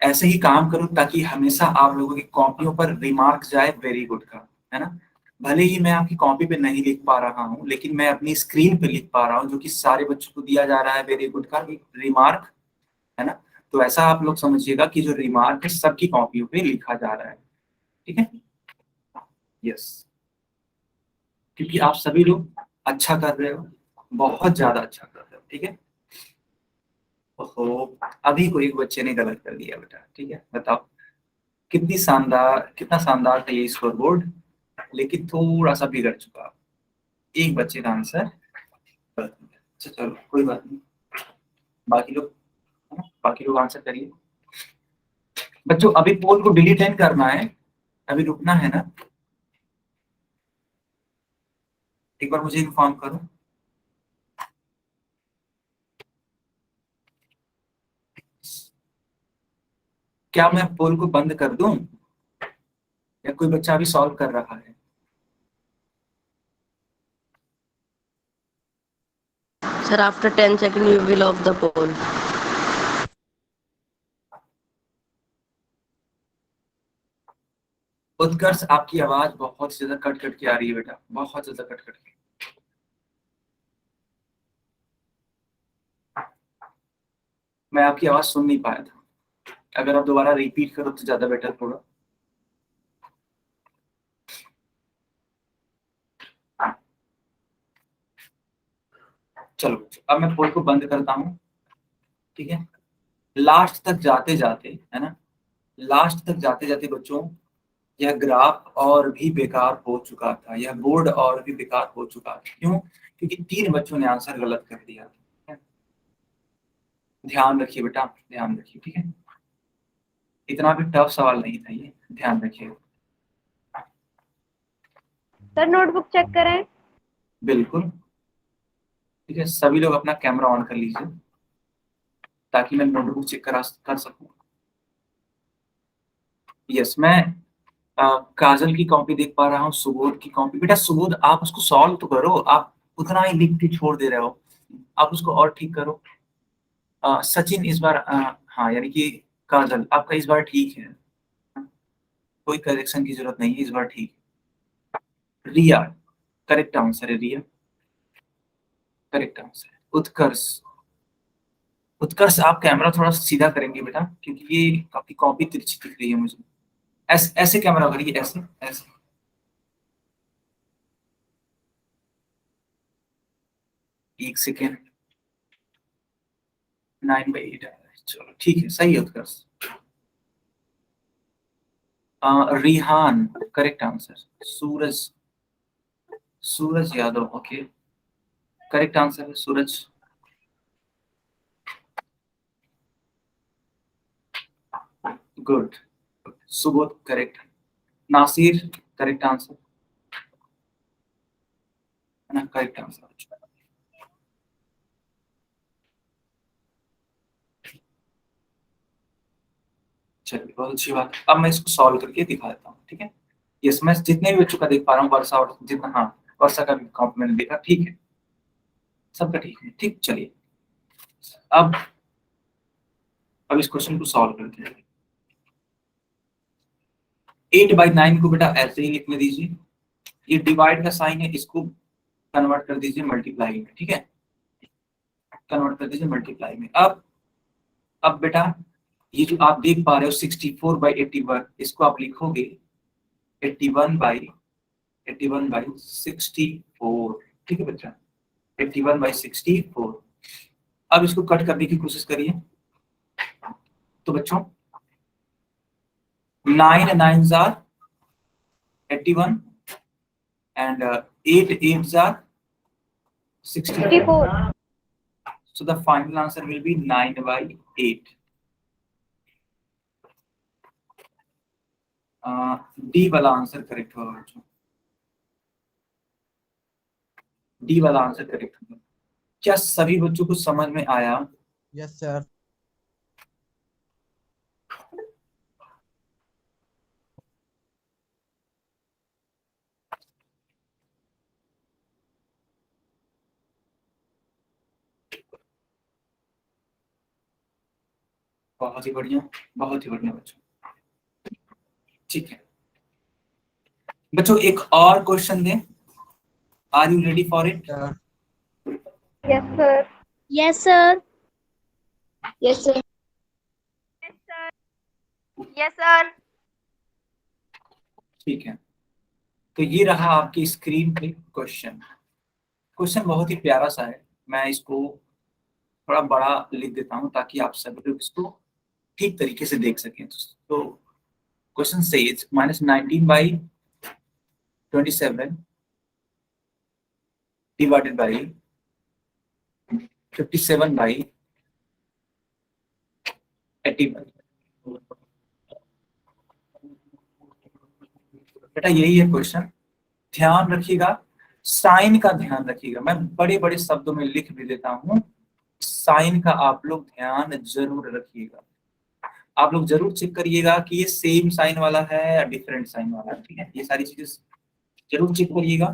ऐसे ही काम करो ताकि हमेशा आप लोगों की कॉपियों पर रिमार्क जाए वेरी गुड का, है ना? भले ही मैं आपकी कॉपी पे नहीं लिख पा रहा हूँ, लेकिन मैं अपनी स्क्रीन पे लिख पा रहा हूँ, जो कि सारे बच्चों को दिया जा रहा है वेरी गुड का रिमार्क, है ना? तो ऐसा आप लोग समझिएगा कि जो रिमार्क है सबकी कॉपियों पे लिखा जा रहा है, ठीक है? यस, क्योंकि आप सभी लोग अच्छा कर रहे हो, बहुत ज्यादा अच्छा कर रहे हो, ठीक है? ओहो, अभी कोई बच्चे ने गलत कर दिया बेटा, ठीक है? बताओ कितनी शानदार, कितना शानदार था ये स्कोर बोर्ड, लेकिन थोड़ा सा बिगड़ चुका। एक बच्चे का आंसर गलत हो गया। अच्छा चलो कोई बात नहीं, बाकी लोग, है ना? बाकी लोग आंसर करिए बच्चों। अभी पोल को डिलीट नहीं करना है, अभी रुकना है ना? एक बार मुझे इन्फॉर्म करो। क्या मैं पोल को बंद कर दूं या कोई बच्चा अभी सॉल्व कर रहा है? Sir, after 10 seconds, you will off the poll. उत्कर्ष, आपकी आवाज बहुत ज्यादा कट कट के आ रही है बेटा, बहुत ज्यादा कट कट के। मैं आपकी आवाज सुन नहीं पाया था, अगर आप दोबारा रिपीट करो तो ज्यादा बेटर होगा। चलो अब मैं पोल को बंद करता हूँ, ठीक है? लास्ट तक जाते जाते, है ना, लास्ट तक जाते जाते बच्चों, यह ग्राफ और भी बेकार हो चुका था, यह बोर्ड और भी बेकार हो चुका था। क्यों? क्योंकि 3 बच्चों ने आंसर गलत कर दिया था। ध्यान रखिए बेटा, ध्यान रखिए, ठीक है? इतना भी टफ सवाल नहीं था ये, ध्यान रखिए। सर नोटबुक चेक करें। बिल्कुल, ठीक है, सभी लोग अपना कैमरा ऑन कर लीजिए ताकि मैं नोटबुक चेक कर सकूं। यस, मैं काजल की कॉपी देख पा रहा हूँ, सुबोध की कॉपी। बेटा सुबोध, आप उसको सॉल्व तो करो, आप उतना ही लिख के छोड़ दे रहे हो, आप उसको और ठीक करो। सचिन इस बार हाँ, यानी कि काजल आपका इस बार ठीक है, कोई करेक्शन की जरूरत नहीं है, इस बार ठीक है। रिया, करेक्ट आंसर है रिया, करेक्ट आंसर। उत्कर्ष, उत्कर्ष आप कैमरा थोड़ा सीधा करेंगे बेटा, क्योंकि ये आपकी कॉपी तिरछी दिख रही है मुझे। ऐसे कैमरा करिए, ऐसे ऐसे। एक सेकेंड, 9/8 आ रहा है, चलो ठीक है, सही है Utkarsh. Rihan, correct answer. Suraj, Suraj Yadav, okay, correct answer है Suraj. Good, Subodh correct. Nasir, correct answer, है ना, करेक्ट आंसर। चलिए बहुत अच्छी बात। अब मैं इसको सॉल्व करके दिखा देता हूँ, ठीक है? यस, मैं जितने भी बच्चों का देख पा रहा हूँ, वर्षा और जितना, हाँ, वर्षा का भी कॉम्प मैंने देखा, ठीक है। सबका ठीक है, ठीक। चलिए अब इस क्वेश्चन को सॉल्व करते हैं। 8/9 को बेटा ऐसे ही लिखने दीजिए, ये डिवाइड का साइन है, इसको कन्वर्ट कर दीजिए मल्टीप्लाई में, ठीक है, कन्वर्ट कर दीजिए मल्टीप्लाई में। अब बेटा ये जो आप देख पा रहे हो 64/81, इसको आप लिखोगे 81/64, ठीक है बच्चा, 81/64। अब इसको कट करने की कोशिश करिए। तो बच्चों 9 9s are 81 and 8 8s are 64. 64. So the final answer will be 9/8. D वाला आंसर करेक्ट होगा बच्चों, डी वाला आंसर करेक्ट होगा। क्या सभी बच्चों को समझ में आया? Yes sir. बहुत ही बढ़िया, बहुत ही बढ़िया बच्चों, ठीक है बच्चों। एक और क्वेश्चन दें, are you ready for it? Yes, sir. Yes, sir. Yes, sir. Yes, sir. ठीक है, तो ये रहा आपकी स्क्रीन पे क्वेश्चन। क्वेश्चन बहुत ही प्यारा सा है, मैं इसको थोड़ा बड़ा लिख देता हूँ ताकि आप सभी लोग इसको ठीक तरीके से देख सकें। तो क्वेश्चन सेज -19/27 divided by 57/81। बेटा यही है क्वेश्चन, ध्यान रखिएगा, साइन का ध्यान रखिएगा। मैं बड़े बड़े शब्दों में लिख भी देता हूँ, साइन का आप लोग ध्यान जरूर रखिएगा। आप लोग जरूर चेक करिएगा कि ये सेम साइन वाला है या डिफरेंट साइन वाला है, ठीक है, ये सारी चीजें जरूर चेक करिएगा,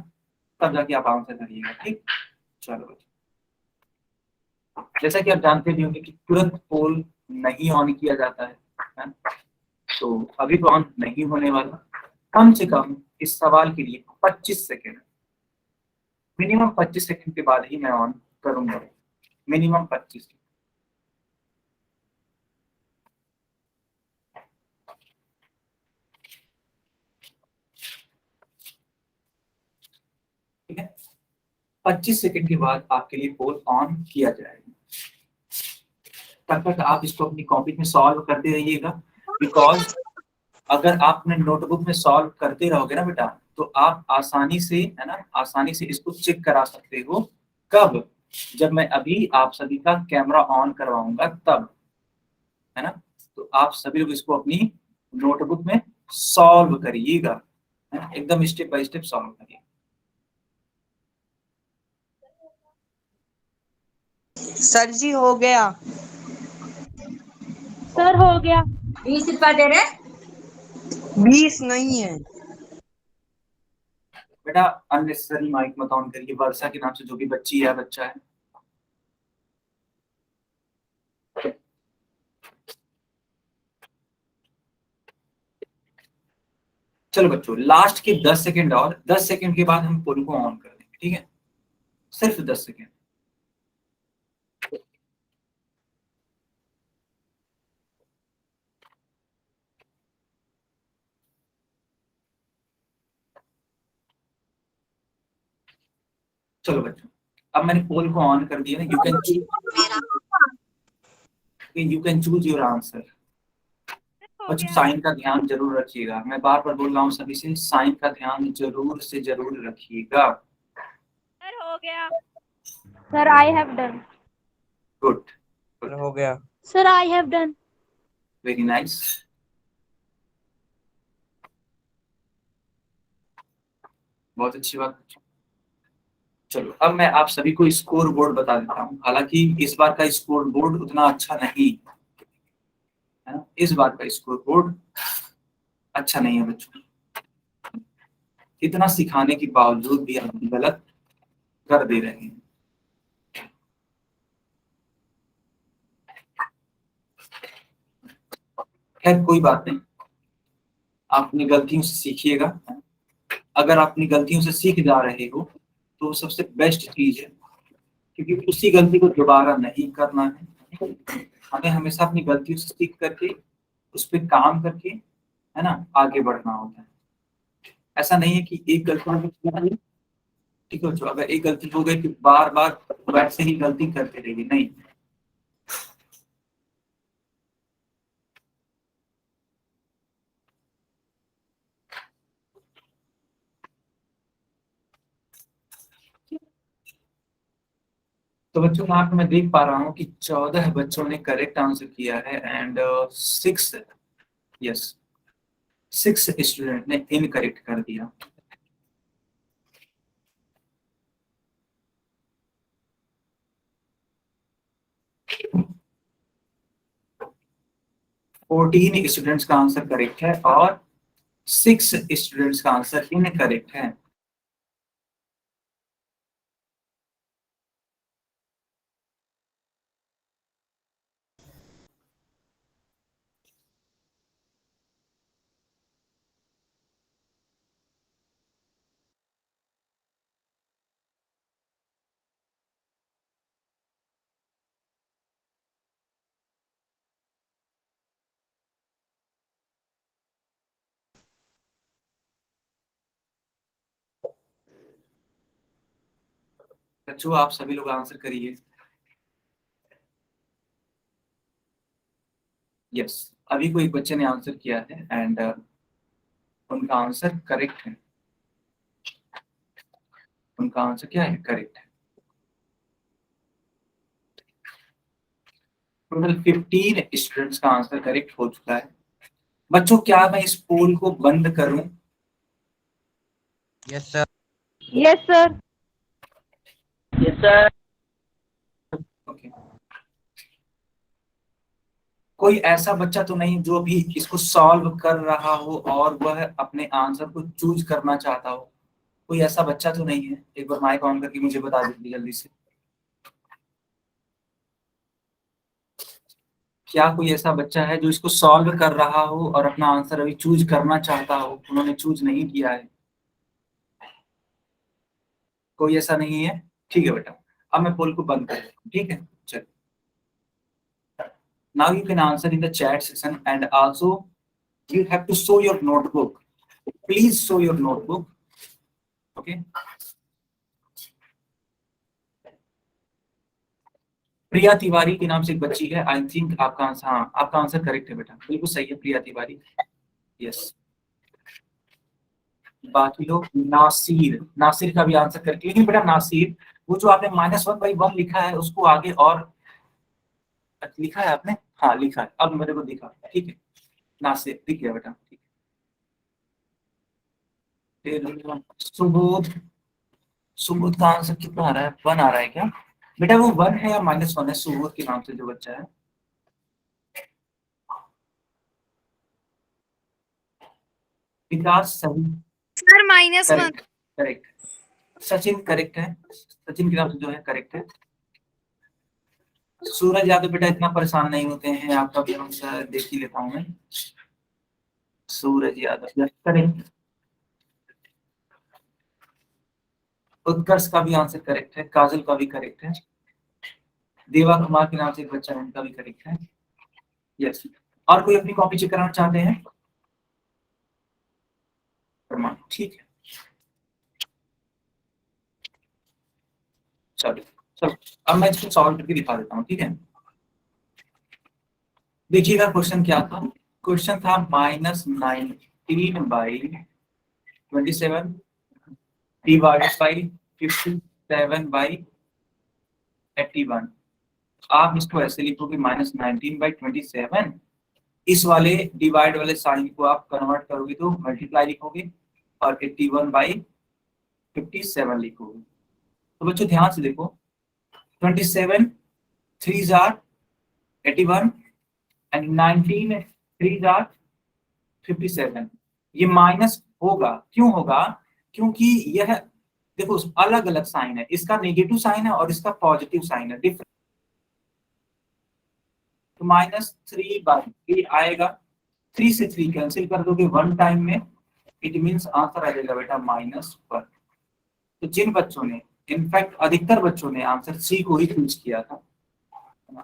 तब जाके आप आंसर करिएगा, ठीक। चलो जैसा कि आप जानते भी होंगे कि तुरंत पोल नहीं ऑन किया जाता है, तो अभी तो ऑन नहीं होने वाला। कम से कम इस सवाल के लिए 25 सेकेंड, मिनिमम 25 सेकेंड के बाद ही मैं ऑन करूंगा, मिनिमम 25। ठीक है, 25 सेकेंड के बाद आपके लिए पोल ऑन किया जाएगा। तब तक आप इसको अपनी कॉपी में सॉल्व करते रहिएगा, बिकॉज अगर आप अपने नोटबुक में सॉल्व करते रहोगे ना बेटा, तो आप आसानी से, है ना, आसानी से इसको चेक करा सकते हो। कब? जब मैं अभी आप सभी का कैमरा ऑन करवाऊंगा तब, है ना। तो आप सभी लोग इसको अपनी नोटबुक में सॉल्व करिएगा, एकदम स्टेप बाय स्टेप सॉल्व करिए। सर जी हो गया। सर हो गया। 20 रुपया दे रहे? 20 नहीं है बेटा अननेसेसरी माइक मत ऑन करिए, वर्षा के नाम से जो भी बच्ची है बच्चा है। चलो बच्चों, लास्ट के 10 सेकेंड और 10 सेकेंड के बाद हम पोल को ऑन कर देंगे, ठीक है, सिर्फ 10 सेकेंड। चलो बच्चों, अब मैंने पोल को ऑन कर दिया ना, you can choose your answer. बच्चों साइन का ध्यान जरूर रखिएगा, मैं बार बार बोल रहा हूँ सभी से, साइन का ध्यान जरूर से जरूर रखिएगा। सर हो गया। Sir I have done. Good, sir हो गया। Sir, I have done. Very nice. बहुत अच्छी बात। चलो अब मैं आप सभी को स्कोर बोर्ड बता देता हूँ। हालांकि इस बार का स्कोर बोर्ड उतना अच्छा नहीं है ना, इस बार का स्कोर बोर्ड अच्छा नहीं है बच्चों। इतना सिखाने के बावजूद भी आप गलत कर दे रहे हैं। खैर कोई बात नहीं, आप अपनी गलतियों से सीखिएगा। अगर आप अपनी गलतियों से सीख जा रहे हो तो सबसे बेस्ट चीज है, क्योंकि उसी गलती को दोबारा नहीं करना है। हमें हमेशा अपनी गलतियों से सीख करके उस पर काम करके, है ना, आगे बढ़ना होता है। ऐसा नहीं है कि एक गलती, ठीक है, जो अगर एक गलती हो गई कि बार बार वैसे ही गलती करते रहेगी, नहीं। तो बच्चों यहाँ पे मैं देख पा रहा हूँ कि 14 बच्चों ने करेक्ट आंसर किया है एंड 6 स्टूडेंट ने इनकरेक्ट कर दिया। फोर्टीन स्टूडेंट्स का आंसर करेक्ट है और 6 स्टूडेंट्स का आंसर इनकरेक्ट है। बच्चों आप सभी लोग आंसर करिए। यस, अभी कोई बच्चे ने आंसर किया है एंड उनका आंसर करेक्ट है। उनका आंसर क्या है? करेक्ट है। टोटल 15 स्टूडेंट्स का आंसर करेक्ट हो चुका है। बच्चों क्या मैं इस पोल को बंद करूं? Yes sir. Yes sir. Yes sir. Okay. कोई ऐसा बच्चा तो नहीं जो भी इसको सॉल्व कर रहा हो और वह अपने आंसर को चूज करना चाहता हो? कोई ऐसा बच्चा तो नहीं है? एक बार माइक ऑन करके मुझे बता दीजिए जल्दी से। क्या कोई ऐसा बच्चा है जो इसको सॉल्व कर रहा हो और अपना आंसर अभी चूज करना चाहता हो, उन्होंने चूज नहीं किया है? कोई ऐसा नहीं है? ठीक है बेटा, अब मैं पोल को बंद कर देता हूं, ठीक है? चलिए, now you can answer in the chat section and also you have to show your notebook. Please show your notebook. Okay. प्रिया तिवारी के नाम से एक बच्ची है। आई थिंक आपका आंसर, हाँ आपका आंसर करेक्ट है बेटा, बिल्कुल सही है प्रिया तिवारी। यस, बाकी लोग नासिर का भी आंसर करेक्ट। लेकिन बेटा नासिर, वो जो आपने -1/1 लिखा है उसको आगे और लिखा है आपने? हाँ लिखा है, अब मेरे को दिखा, ठीक है। नासिर दिख गया बेटा, ठीक है। फिर सुबोध का आंसर कितना आ रहा है? 1 आ रहा है क्या बेटा? वो 1 है या -1 है? सुबोध के नाम से जो बच्चा है, विकास सही सर -1। करेक्ट। सचिन करेक्ट है, सचिन के नाम से जो है करेक्ट है। सूरज यादव बेटा इतना परेशान नहीं होते हैं, आपका भी आंसर देख ही लेता हूं मैं। सूरज यादव करेक्ट। उत्कर्ष का भी आंसर करेक्ट है, काजल का भी करेक्ट है, देवा कुमार के नाम से एक बच्चा है उनका भी करेक्ट है। यस, और कोई अपनी कॉपी चेक कराना चाहते हैं? ठीक है, चलो चलो अब मैं इसको सॉल्व करके दिखा देता हूँ, ठीक है? देखिएगा क्वेश्चन क्या था। क्वेश्चन था -19/27 डिवाइडेड बाई 57/81। आप इसको ऐसे लिखोगे -19/27, इस वाले डिवाइड वाले साइन को आप कन्वर्ट करोगे तो मल्टीप्लाई लिखोगे और 81/57 लिखोगे। तो बच्चों ध्यान से देखो, 27 3s are 81 and 19 3s are 57। ये माइनस होगा, क्यों होगा? क्योंकि यह देखो अलग अलग साइन है, इसका नेगेटिव साइन है और इसका पॉजिटिव साइन है, डिफरेंट। तो -3/3 आएगा 3 से 3 कैंसिल कर दोगे वन टाइम में, इट मीन्स आंसर आ जाएगा बेटा -1। तो जिन बच्चों ने, इनफैक्ट अधिकतर बच्चों ने आंसर सी को ही चूज किया था,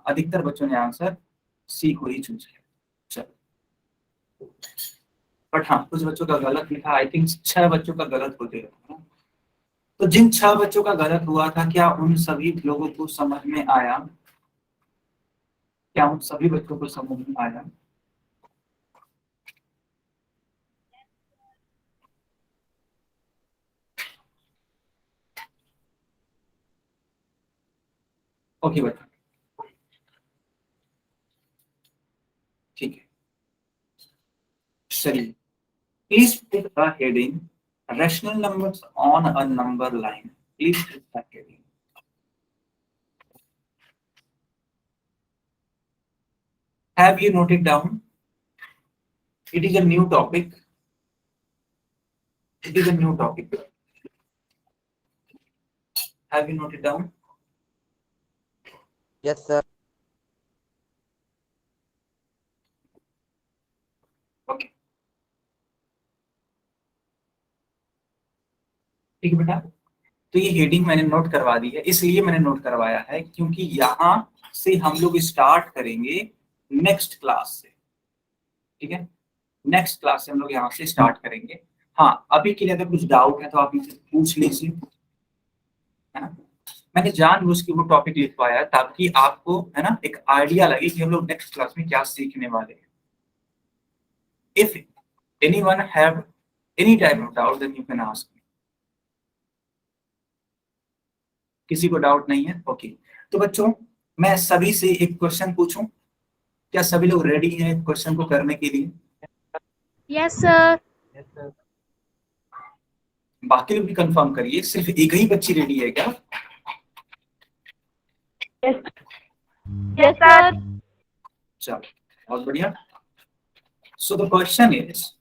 अधिकतर बच्चों ने आंसर सी को ही चूज किया। चलो, बट हाँ कुछ बच्चों का गलत लिखा, आई थिंक 6 बच्चों का गलत हो गया। तो जिन 6 बच्चों का गलत हुआ था, क्या उन सभी लोगों को समझ में आया? क्या उन सभी बच्चों को समझ में आया? ओके बेटा, ठीक है। चलिए, please put the heading rational numbers on a number line. Please put the heading. Have you noted down? It is a new topic. It is a new topic. Have you noted down? Yes, sir. Okay. ठीक है बेटा, तो ये heading मैंने note करवा दी है। इसलिए मैंने नोट करवाया है क्योंकि यहाँ से हम लोग स्टार्ट करेंगे नेक्स्ट क्लास से, ठीक है? नेक्स्ट क्लास से हम लोग यहाँ से स्टार्ट करेंगे। हाँ, अभी के लिए अगर कुछ डाउट है तो आप मुझसे पूछ लीजिए, है ना? मैंने जानबूझ के वो टॉपिक लिखवाया ताकि आपको, है ना, एक आइडिया लगे कि हम लोग नेक्स्ट क्लास में क्या सीखने वाले हैं। If anyone have any type of doubt then you can ask me. किसी को डाउट नहीं है? ओके। तो बच्चों, मैं सभी से एक क्वेश्चन पूछूं? क्या सभी लोग रेडी हैं क्वेश्चन को करने के लिए? Yes, sir. बाकी लोग भी कंफर्म करिए, सिर्फ एक ही बच्ची रेडी है क्या? Yes, sir. चलो, बहुत बढ़िया। So the question is,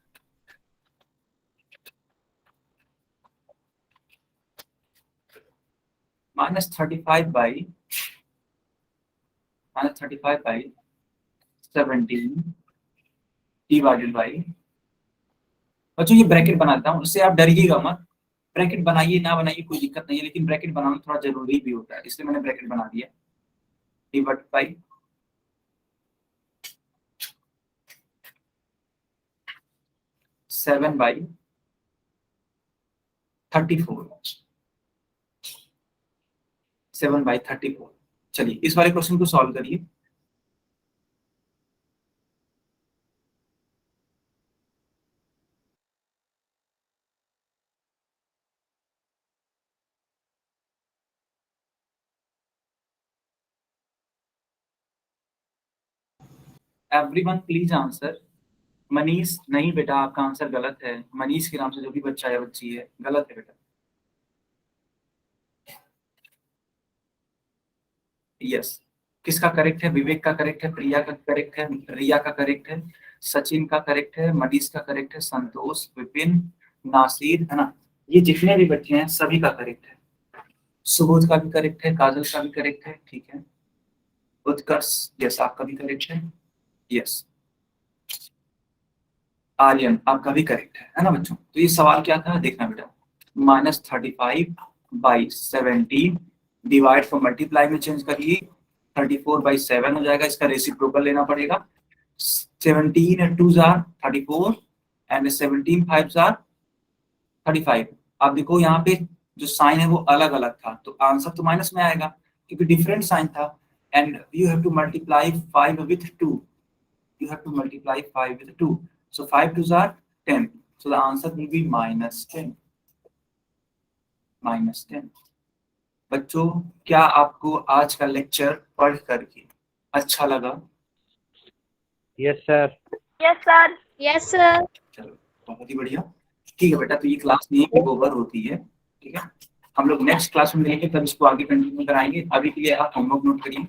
-35 by 17 divided by, बच्चों ये ब्रैकेट बनाता हूँ, उससे आप डरिएगा मत। ब्रैकेट बनाइए ना बनाइए कोई दिक्कत नहीं है, लेकिन ब्रैकेट बनाना थोड़ा जरूरी भी होता है, इसलिए मैंने ब्रैकेट बना दिया। Divide by 7/34, 7/34। चलिए इस वाले क्वेश्चन को सॉल्व करिए। Everyone please answer. मनीष, नहीं बेटा आपका आंसर गलत है। मनीष के नाम से जो भी बच्चा है बच्ची है, गलत है बेटा। यस, किसका करेक्ट है? विवेक का करेक्ट है, प्रिया का करेक्ट है, रिया का करेक्ट है, सचिन का करेक्ट है, मनीष का करेक्ट है, संतोष, विपिन, नासिर, है ना, ये जितने भी बच्चे हैं सभी का करेक्ट है। सुबोध का भी करेक्ट है, काजल का भी करेक्ट है, ठीक है। उत्कर्ष, यस आपका भी करेक्ट है, यस। आर्यन आपका भी करेक्ट है ना बच्चों? तो ये सवाल क्या था देखना बेटा, -35/17 डिवाइड को मल्टीप्लाई में चेंज करिए, 34/7 हो जाएगा, इसका रेसिप्रोकल लेना पड़ेगा। 17 2s are 34 and 17 5s are 35। आप देखो यहाँ पे जो साइन है वो अलग अलग था, तो आंसर तो माइनस में आएगा क्योंकि डिफरेंट साइन था। And you have to multiply 5 with 2, you have to multiply 5 with 2, so 5 2s are 10, so the answer will be -10। बच्चों, क्या आपको आज का लेक्चर पढ़ करके अच्छा लगा? Yes, sir. Yes, sir. Yes, sir. चलो बहुत ही बढ़िया, ठीक है बेटा। तो ये क्लास यहीं पे ओवर होती है, ठीक है। हम लोग नेक्स्ट क्लास में मिलेंगे, तब इसको आगे कंटिन्यू कराएंगे। अभी के लिए आप होमवर्क नोट करिए।